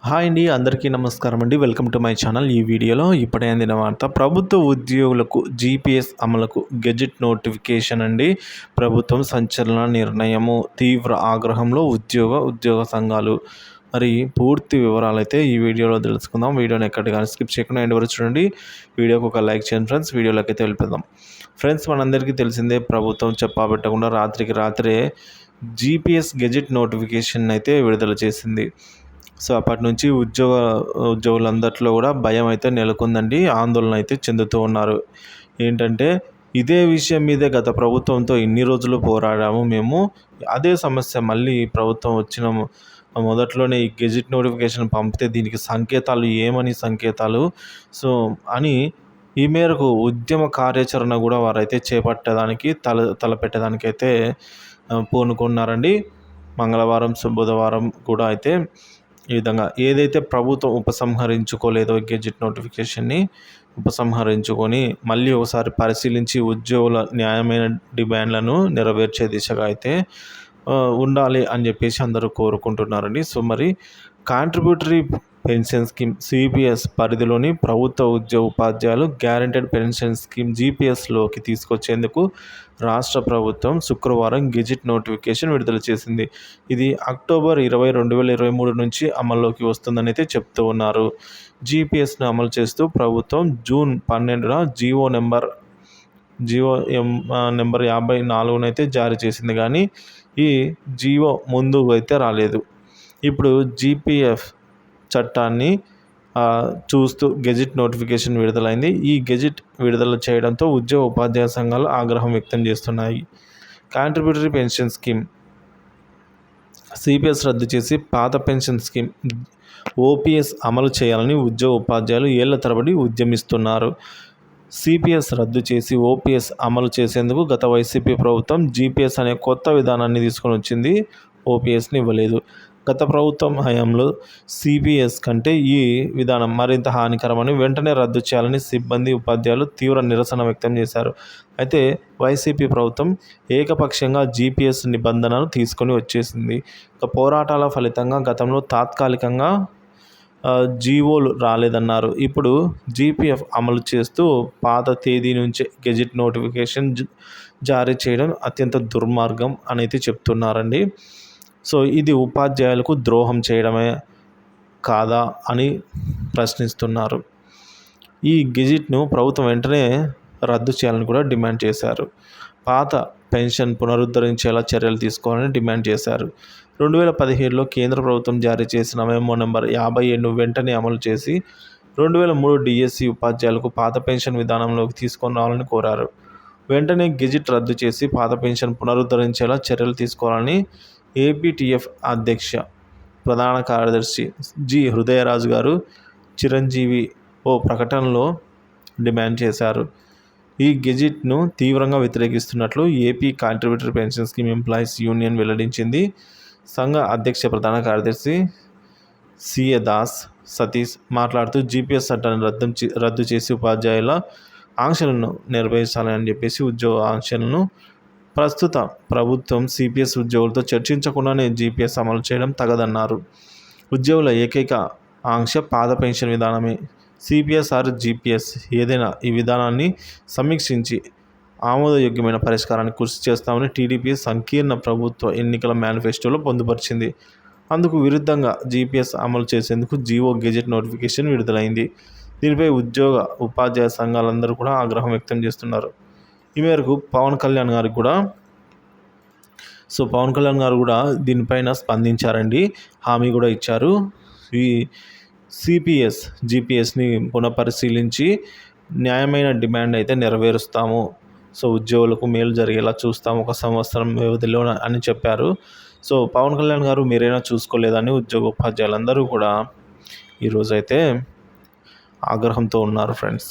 Hi అండి, అందరికీ నమస్కారం అండి. Welcome to my channel. ఈ వీడియోలో ఇప్పుడే అందిన వార్త, ప్రభుత్వ ఉద్యోగులకు జీపీఎస్ అమలుకు గెజిట్ నోటిఫికేషన్ అండి. ప్రభుత్వం సంచలన నిర్ణయము, తీవ్ర ఆగ్రహంలో ఉద్యోగ సంఘాలు. మరి పూర్తి వివరాలు అయితే ఈ వీడియోలో తెలుసుకుందాం. వీడియోని ఎక్కడికి కానీ స్కిప్ చేయకుండా ఎండ్ వరకు చూడండి. వీడియోకి ఒక లైక్ చేయండి ఫ్రెండ్స్. వీడియోలోకి అయితే వెళ్ళిపోదాం. ఫ్రెండ్స్, మనందరికీ తెలిసిందే, ప్రభుత్వం చెప్పాబెట్టకుండా రాత్రికి రాత్రే జీపీఎస్ గెజిట్ నోటిఫికేషన్ అయితే విడుదల చేసింది. సో అప్పటి నుంచి ఉద్యోగులందరిలో కూడా భయం అయితే నెలకొందండి. ఆందోళన అయితే చెందుతూ ఉన్నారు. ఏంటంటే, ఇదే విషయం మీదే గత ప్రభుత్వంతో ఇన్ని రోజులు పోరాడాము మేము. అదే సమస్య మళ్ళీ ప్రభుత్వం వచ్చిన మొదట్లోనే ఈ గెజిట్ నోటిఫికేషన్ పంపితే దీనికి సంకేతాలు ఏమని సంకేతాలు సో అని ఈ మేరకు ఉద్యమ కార్యాచరణ కూడా వారైతే చేపట్టడానికి తలపెట్టడానికైతే పూనుకున్నారండి. మంగళవారం బుధవారం కూడా అయితే ఈ విధంగా ఏదైతే ప్రభుత్వం ఉపసంహరించుకోలేదో గెజిట్ నోటిఫికేషన్ని ఉపసంహరించుకొని మళ్ళీ ఒకసారి పరిశీలించి ఉద్యోగుల న్యాయమైన డిమాండ్లను నెరవేర్చే దిశగా అయితే ఉండాలి అని చెప్పేసి అందరూ కోరుకుంటున్నారండి. సో మరి కాంట్రిబ్యూటరీ పెన్షన్ స్కీమ్ సిపిఎస్ పరిధిలోని ప్రభుత్వ ఉపాధ్యాయులు గ్యారెంటెడ్ పెన్షన్ స్కీమ్ జీపీఎస్లోకి తీసుకొచ్చేందుకు రాష్ట్ర ప్రభుత్వం శుక్రవారం గెజిట్ నోటిఫికేషన్ విడుదల చేసింది. ఇది అక్టోబర్ 20, 2023 నుంచి అమల్లోకి వస్తుందని అయితే చెప్తూ ఉన్నారు. జీపీఎస్ను అమలు చేస్తూ ప్రభుత్వం జూన్ 12న జీవో నెంబర్ 54 అయితే జారీ చేసింది. కానీ ఈ జీవో ముందు అయితే రాలేదు. ఇప్పుడు జీపీఎఫ్ చట్టాన్ని చూస్తూ గెజిట్ నోటిఫికేషన్ విడుదలైంది. ఈ గెజిట్ విడుదల చేయడంతో ఉపాధ్యాయ సంఘాలు ఆగ్రహం వ్యక్తం చేస్తున్నాయి. కాంట్రిబ్యూటరీ పెన్షన్ స్కీమ్ సిపిఎస్ రద్దు చేసి పాత పెన్షన్ స్కీమ్ ఓపీఎస్ అమలు చేయాలని ఉపాధ్యాయులు ఏళ్ల తరబడి ఉద్యమిస్తున్నారు. సిపిఎస్ రద్దు చేసి ఓపీఎస్ అమలు చేసేందుకు గత వైసీపీ ప్రభుత్వం జీపీఎస్ అనే కొత్త విధానాన్ని తీసుకొని వచ్చింది. ఓపీఎస్ని ఇవ్వలేదు. గత ప్రభుత్వం హయాంలో సిపిఎస్ కంటే ఈ విధానం మరింత హానికరమని వెంటనే రద్దు చేయాలని సిబ్బంది ఉపాధ్యాయులు తీవ్ర నిరసన వ్యక్తం చేశారు. అయితే వైసీపీ ప్రభుత్వం ఏకపక్షంగా జీపీఎస్ నిబంధనను తీసుకొని వచ్చేసింది. పోరాటాల ఫలితంగా గతంలో తాత్కాలికంగా జీవోలు రాలేదన్నారు. ఇప్పుడు జీపీఎఫ్ అమలు చేస్తూ పాత తేదీ నుంచే గెజిట్ నోటిఫికేషన్ జారీ చేయడం అత్యంత దుర్మార్గం అని అయితే చెప్తున్నారండి. సో ఇది ఉపాధ్యాయులకు ద్రోహం చేయడమే కాదా అని ప్రశ్నిస్తున్నారు. ఈ గెజిట్ను ప్రభుత్వం వెంటనే రద్దు చేయాలని కూడా డిమాండ్ చేశారు. పాత పెన్షన్ పునరుద్ధరించేలా చర్యలు తీసుకోవాలని డిమాండ్ చేశారు. 2017లో కేంద్ర ప్రభుత్వం జారీ చేసిన మెమో నెంబర్ 57 వెంటనే అమలు చేసి 2003 డిఎస్సి ఉపాధ్యాయులకు పాత పెన్షన్ విధానంలోకి తీసుకొని రావాలని కోరారు. వెంటనే గెజిట్ రద్దు చేసి పాత పెన్షన్ పునరుద్ధరించేలా చర్యలు తీసుకోవాలని ఏపీటీఎఫ్ అధ్యక్ష ప్రధాన కార్యదర్శి జి హృదయరాజు గారు చిరంజీవి ఓ ప్రకటనలో డిమాండ్ చేశారు. ఈ గెజిట్ను తీవ్రంగా వ్యతిరేకిస్తున్నట్లు AP contributory pension scheme employees union వెల్లడించింది. సంఘ అధ్యక్ష ప్రధాన కార్యదర్శి సిఏ దాస్ సతీష్ మాట్లాడుతూ జీపీఎస్ చట్టాన్ని రద్దు చేసి ఉపాధ్యాయుల ఆంక్షలను నిర్వహించాలని చెప్పేసి ఉద్యోగ ఆంక్షలను ప్రస్తుత ప్రభుత్వం సిపిఎస్ ఉద్యోగులతో చర్చించకుండానే జీపీఎస్ అమలు చేయడం తగదన్నారు. ఉద్యోగుల ఏకైక ఆంక్ష పాత పెన్షన్ విధానమే. సిపిఎస్ ఆర్ జీపీఎస్ ఏదైనా ఈ విధానాన్ని సమీక్షించి ఆమోదయోగ్యమైన పరిష్కారాన్ని కృషి చేస్తామని టీడీపీ సంకీర్ణ ప్రభుత్వ ఎన్నికల మేనిఫెస్టోలో పొందుపరిచింది. అందుకు విరుద్ధంగా జీపీఎస్ అమలు చేసేందుకు జీవో గెజెట్ నోటిఫికేషన్ విడుదలైంది. దీనిపై ఉపాధ్యాయ సంఘాలందరూ కూడా ఆగ్రహం వ్యక్తం చేస్తున్నారు. ఈ మేరకు పవన్ కళ్యాణ్ గారు కూడా దీనిపైన స్పందించారండి. హామీ కూడా ఇచ్చారు. ఈ సిపిఎస్ జీపీఎస్ని పునఃపరిశీలించి న్యాయమైన డిమాండ్ అయితే నెరవేరుస్తాము. సో ఉద్యోగులకు మేలు జరిగేలా చూస్తాము 1 సంవత్సరం వ్యవధిలో అని చెప్పారు. సో పవన్ కళ్యాణ్ గారు మీరైనా చూసుకోలేదని ఉపాధ్యాయులందరూ కూడా ఈరోజైతే ఆగ్రహంతో ఉన్నారు ఫ్రెండ్స్.